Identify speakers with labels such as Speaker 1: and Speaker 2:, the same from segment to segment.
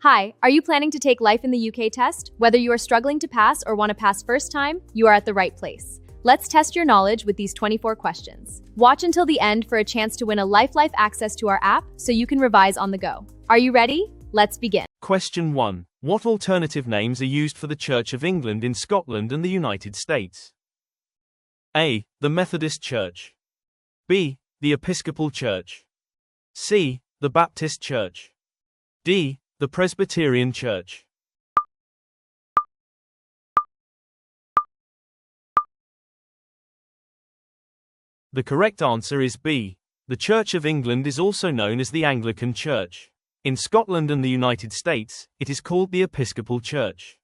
Speaker 1: Hi, are you planning to take Life in the UK test? Whether you are struggling to pass or want to pass first time, you are at the right place. Let's test your knowledge with these 24 questions. Watch until the end for a chance to win a life access to our app so you can revise on the go. Are you ready? Let's begin.
Speaker 2: Question 1. What alternative names are used for the Church of England in Scotland and the United States? A. The Methodist Church. B. The Episcopal Church. C. The Baptist Church. D. The Presbyterian Church. The correct answer is B. The Church of England is also known as the Anglican Church. In Scotland and the United States, it is called the Episcopal Church.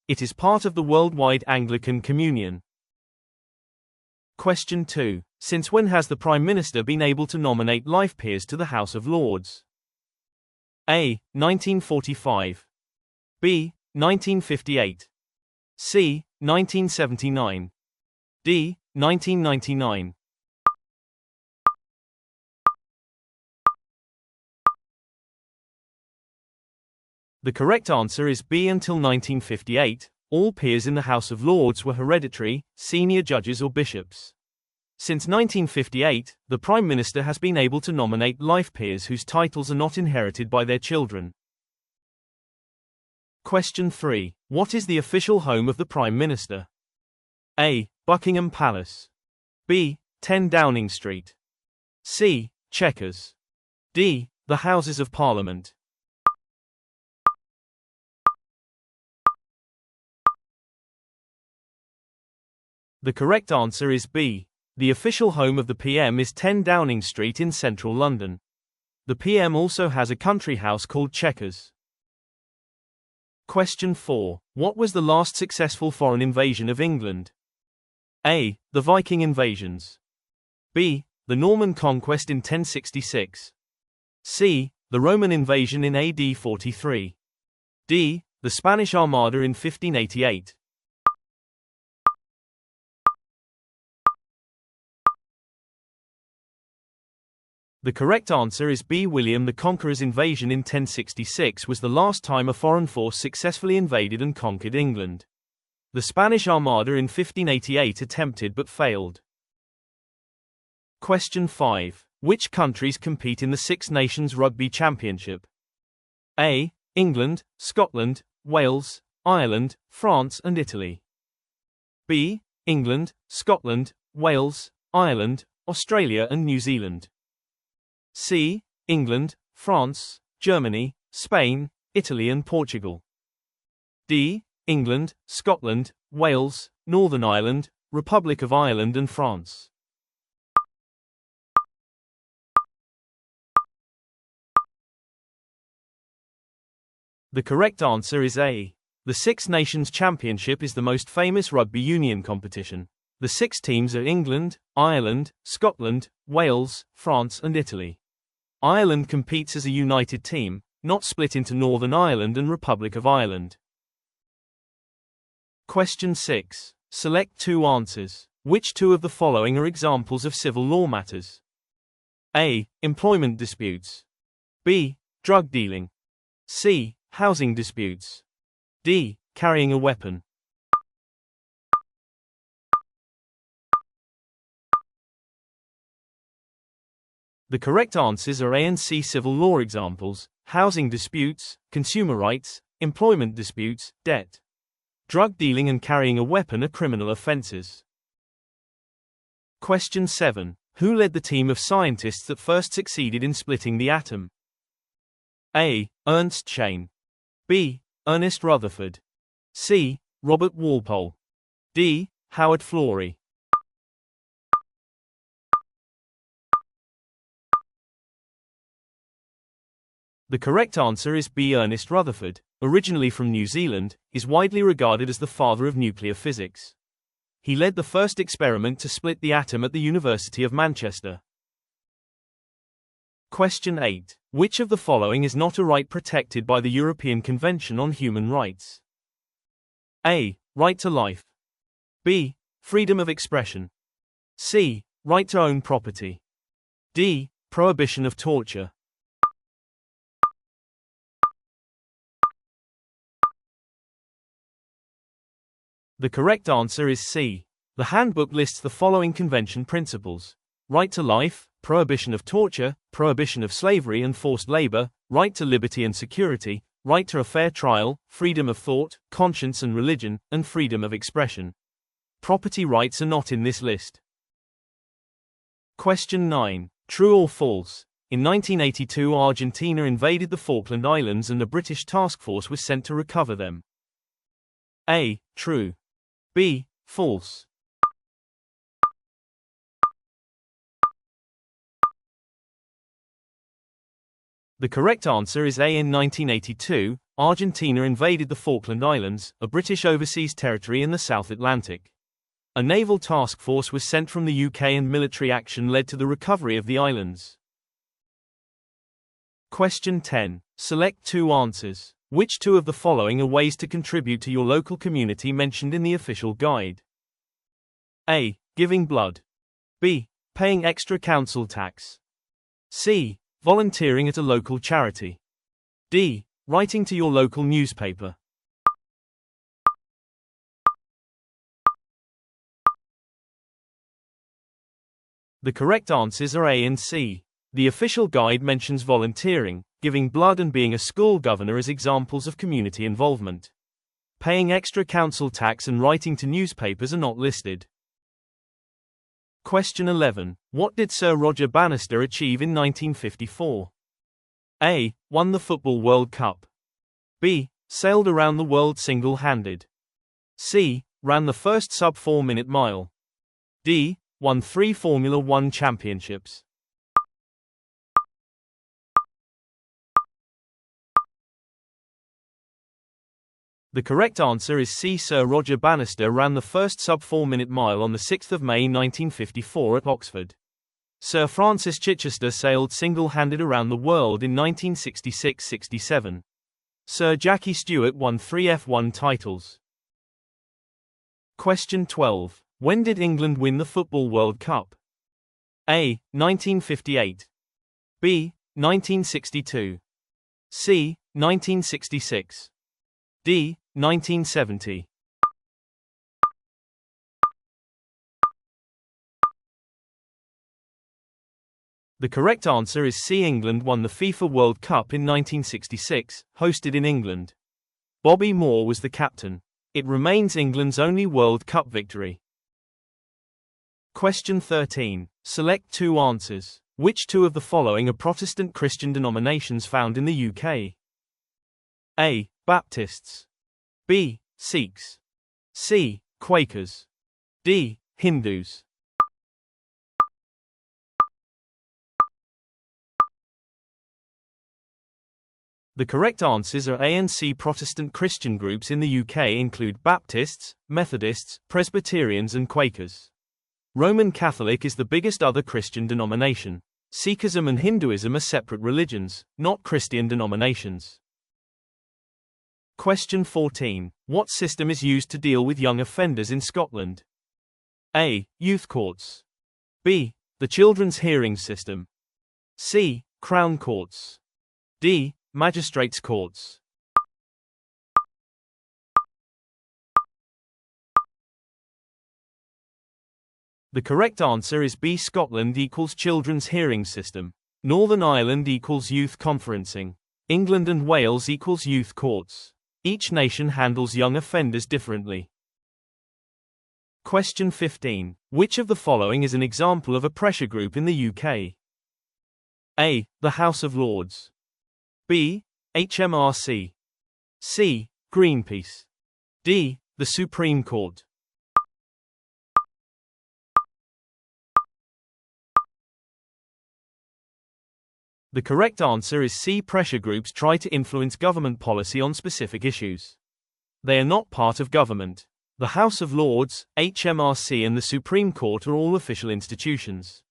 Speaker 2: It is part of the worldwide Anglican Communion. Question 2. Since when has the Prime Minister been able to nominate life peers to the House of Lords? A. 1945. B. 1958. C. 1979. D. 1999. The correct answer is B. Until 1958, all peers in the House of Lords were hereditary, senior judges or bishops. Since 1958, the Prime Minister has been able to nominate life peers whose titles are not inherited by their children. Question 3. What is the official home of the Prime Minister? A. Buckingham Palace. B. 10 Downing Street. C. Chequers. D. The Houses of Parliament. The correct answer is B. The official home of the PM is 10 Downing Street in central London. The PM also has a country house called Chequers. Question 4. What was the last successful foreign invasion of England? A. The Viking invasions. B. The Norman conquest in 1066. C. The Roman invasion in AD 43. D. The Spanish Armada in 1588. The correct answer is B. William the Conqueror's invasion in 1066 was the last time a foreign force successfully invaded and conquered England. The Spanish Armada in 1588 attempted but failed. Question 5. Which countries compete in the Six Nations Rugby Championship? A. England, Scotland, Wales, Ireland, France and Italy. B. England, Scotland, Wales, Ireland, Australia and New Zealand. C. England, France, Germany, Spain, Italy and Portugal. D. England, Scotland, Wales, Northern Ireland, Republic of Ireland and France. The correct answer is A. The Six Nations Championship is the most famous rugby union competition. The 6 teams are England, Ireland, Scotland, Wales, France and Italy. Ireland competes as a united team, not split into Northern Ireland and Republic of Ireland. Question 6. Select 2 answers. Which 2 of the following are examples of civil law matters? A. Employment disputes. B. Drug dealing. C. Housing disputes. D. Carrying a weapon. The correct answers are A and C. Civil law examples: housing disputes, consumer rights, employment disputes, debt. Drug dealing and carrying a weapon are criminal offenses. Question 7. Who led the team of scientists that first succeeded in splitting the atom? A. Ernst Chain. B. Ernest Rutherford. C. Robert Walpole. D. Howard Florey. The correct answer is B. Ernest Rutherford, originally from New Zealand, is widely regarded as the father of nuclear physics. He led the first experiment to split the atom at the University of Manchester. Question 8. Which of the following is not a right protected by the European Convention on Human Rights? A. Right to life. B. Freedom of expression. C. Right to own property. D. Prohibition of torture. The correct answer is C. The handbook lists the following convention principles: right to life, prohibition of torture, prohibition of slavery and forced labor, right to liberty and security, right to a fair trial, freedom of thought, conscience and religion, and freedom of expression. Property rights are not in this list. Question 9. True or false? In 1982, Argentina invaded the Falkland Islands and a British task force was sent to recover them. A. True. B. False. The correct answer is A. In 1982, Argentina invaded the Falkland Islands, a British overseas territory in the South Atlantic. A naval task force was sent from the UK and military action led to the recovery of the islands. Question 10. Select two answers. Which two of the following are ways to contribute to your local community mentioned in the official guide? A. Giving blood. B. Paying extra council tax. C. Volunteering at a local charity. D. Writing to your local newspaper. The correct answers are A and C. The official guide mentions volunteering, giving blood and being a school governor as examples of community involvement. Paying extra council tax and writing to newspapers are not listed. Question 11. What did Sir Roger Bannister achieve in 1954? A. Won the Football World Cup. B. Sailed around the world single-handed. C. Ran the first sub-4-minute mile. D. Won 3 Formula One championships. The correct answer is C. Sir Roger Bannister ran the first sub-4-minute mile on the 6th of May 1954 at Oxford. Sir Francis Chichester sailed single-handed around the world in 1966-67. Sir Jackie Stewart won 3 F1 titles. Question 12. When did England win the Football World Cup? A. 1958. B. 1962. C. 1966. D. 1970. The correct answer is C. England won the FIFA World Cup in 1966, hosted in England. Bobby Moore was the captain. It remains England's only World Cup victory. Question 13. Select two answers. Which two of the following are Protestant Christian denominations found in the UK? A. Baptists. B. Sikhs. C. Quakers. D. Hindus. The correct answers are A and C. Protestant Christian groups in the UK include Baptists, Methodists, Presbyterians and Quakers. Roman Catholic is the biggest other Christian denomination. Sikhism and Hinduism are separate religions, not Christian denominations. Question 14. What system is used to deal with young offenders in Scotland? A. Youth courts. B. The Children's Hearing System. C. Crown courts. D. Magistrates' courts. The correct answer is B. Scotland equals Children's Hearing System. Northern Ireland equals Youth Conferencing. England and Wales equals Youth Courts. Each nation handles young offenders differently. Question 15. Which of the following is an example of a pressure group in the UK? A. The House of Lords. B. HMRC. C. Greenpeace. D. The Supreme Court. The correct answer is C. Pressure groups try to influence government policy on specific issues. They are not part of government. The House of Lords, HMRC and the Supreme Court are all official institutions.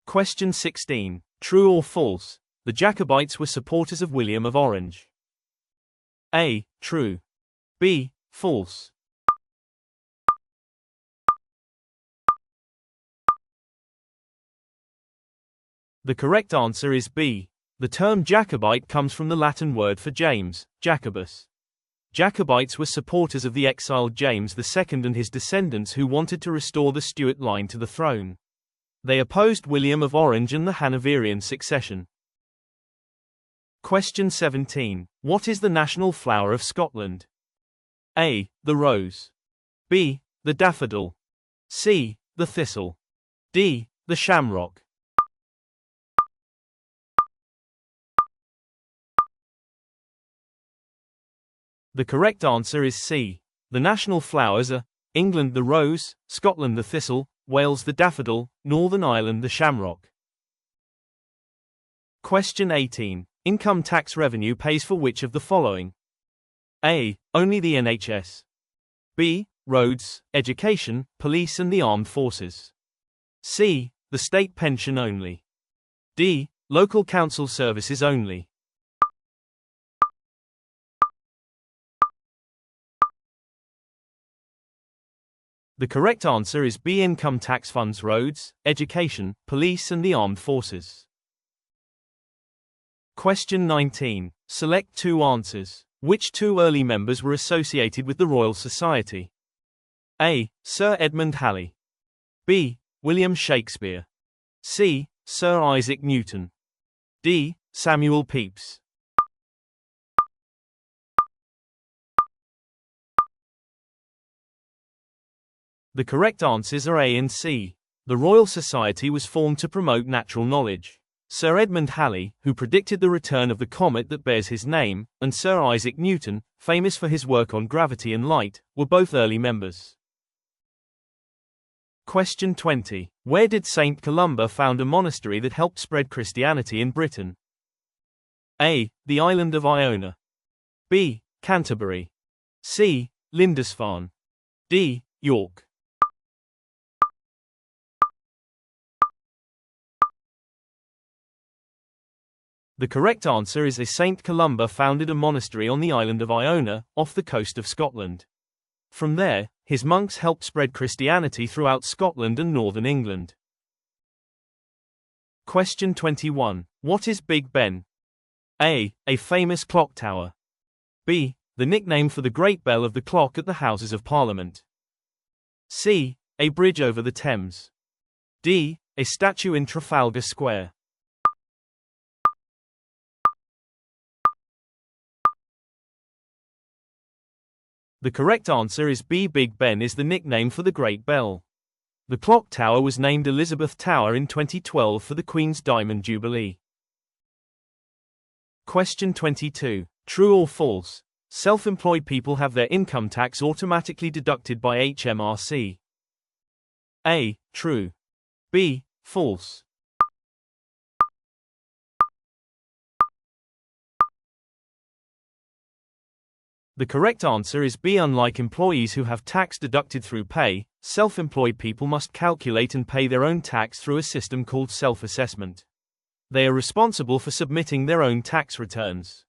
Speaker 2: Question 16. True or false? The Jacobites were supporters of William of Orange. A. True. B. False. The correct answer is B. The term Jacobite comes from the Latin word for James, Jacobus. Jacobites were supporters of the exiled James II and his descendants who wanted to restore the Stuart line to the throne. They opposed William of Orange and the Hanoverian succession. Question 17. What is the national flower of Scotland? A. The rose. B. The daffodil. C. The thistle. D. The shamrock. The correct answer is C. The national flowers are England the rose, Scotland the thistle, Wales the daffodil, Northern Ireland the shamrock. Question 18. Income tax revenue pays for which of the following? A. Only the NHS. B. Roads, education, police and the armed forces. C. The state pension only. D. Local council services only. The correct answer is B. Income tax funds roads, education, police and the armed forces. Question 19. Select two answers. Which two early members were associated with the Royal Society? A. Sir Edmund Halley. B. William Shakespeare. C. Sir Isaac Newton. D. Samuel Pepys. The correct answers are A and C. The Royal Society was formed to promote natural knowledge. Sir Edmund Halley, who predicted the return of the comet that bears his name, and Sir Isaac Newton, famous for his work on gravity and light, were both early members. Question 20. Where did St. Columba found a monastery that helped spread Christianity in Britain? A. The island of Iona. B. Canterbury. C. Lindisfarne. D. York. The correct answer is A. St. Columba founded a monastery on the island of Iona, off the coast of Scotland. From there, his monks helped spread Christianity throughout Scotland and northern England. Question 21. What is Big Ben? A. A famous clock tower. B. The nickname for the great bell of the clock at the Houses of Parliament. C. A bridge over the Thames. D. A statue in Trafalgar Square. The correct answer is B. Big Ben is the nickname for the Great Bell. The clock tower was named Elizabeth Tower in 2012 for the Queen's Diamond Jubilee. Question 22. True or false? Self-employed people have their income tax automatically deducted by HMRC. A. True. B. False. The correct answer is B. Unlike employees who have tax deducted through pay, self-employed people must calculate and pay their own tax through a system called self-assessment. They are responsible for submitting their own tax returns.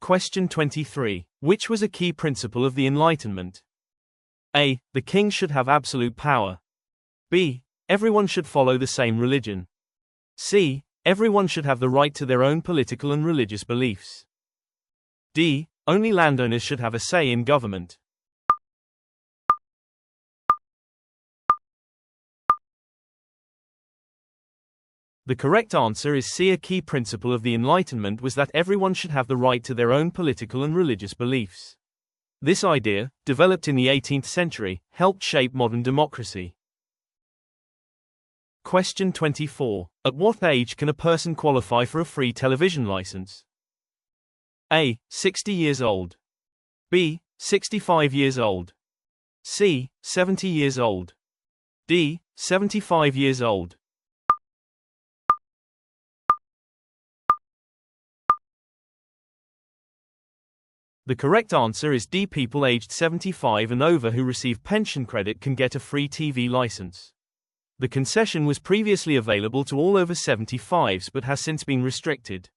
Speaker 2: Question 23. Which was a key principle of the Enlightenment? A. The king should have absolute power. B. Everyone should follow the same religion. C. Everyone should have the right to their own political and religious beliefs. D. Only landowners should have a say in government. The correct answer is C. A key principle of the Enlightenment was that everyone should have the right to their own political and religious beliefs. This idea, developed in the 18th century, helped shape modern democracy. Question 24. At what age can a person qualify for a free television license? A. 60 years old. B. 65 years old. C. 70 years old. D. 75 years old. The correct answer is D. People aged 75 and over who receive pension credit can get a free TV license. The concession was previously available to all over 75s but has since been restricted.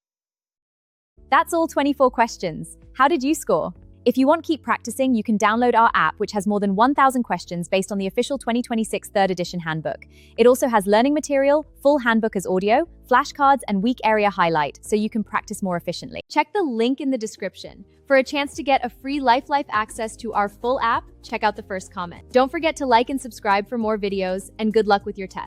Speaker 1: That's all 24 questions. How did you score? If you want to keep practicing, you can download our app, which has more than 1,000 questions based on the official 2026 third edition handbook. It also has learning material, full handbook as audio, flashcards, and weak area highlight, so you can practice more efficiently. Check the link in the description. For a chance to get a free life access to our full app, check out the first comment. Don't forget to like and subscribe for more videos, and good luck with your test.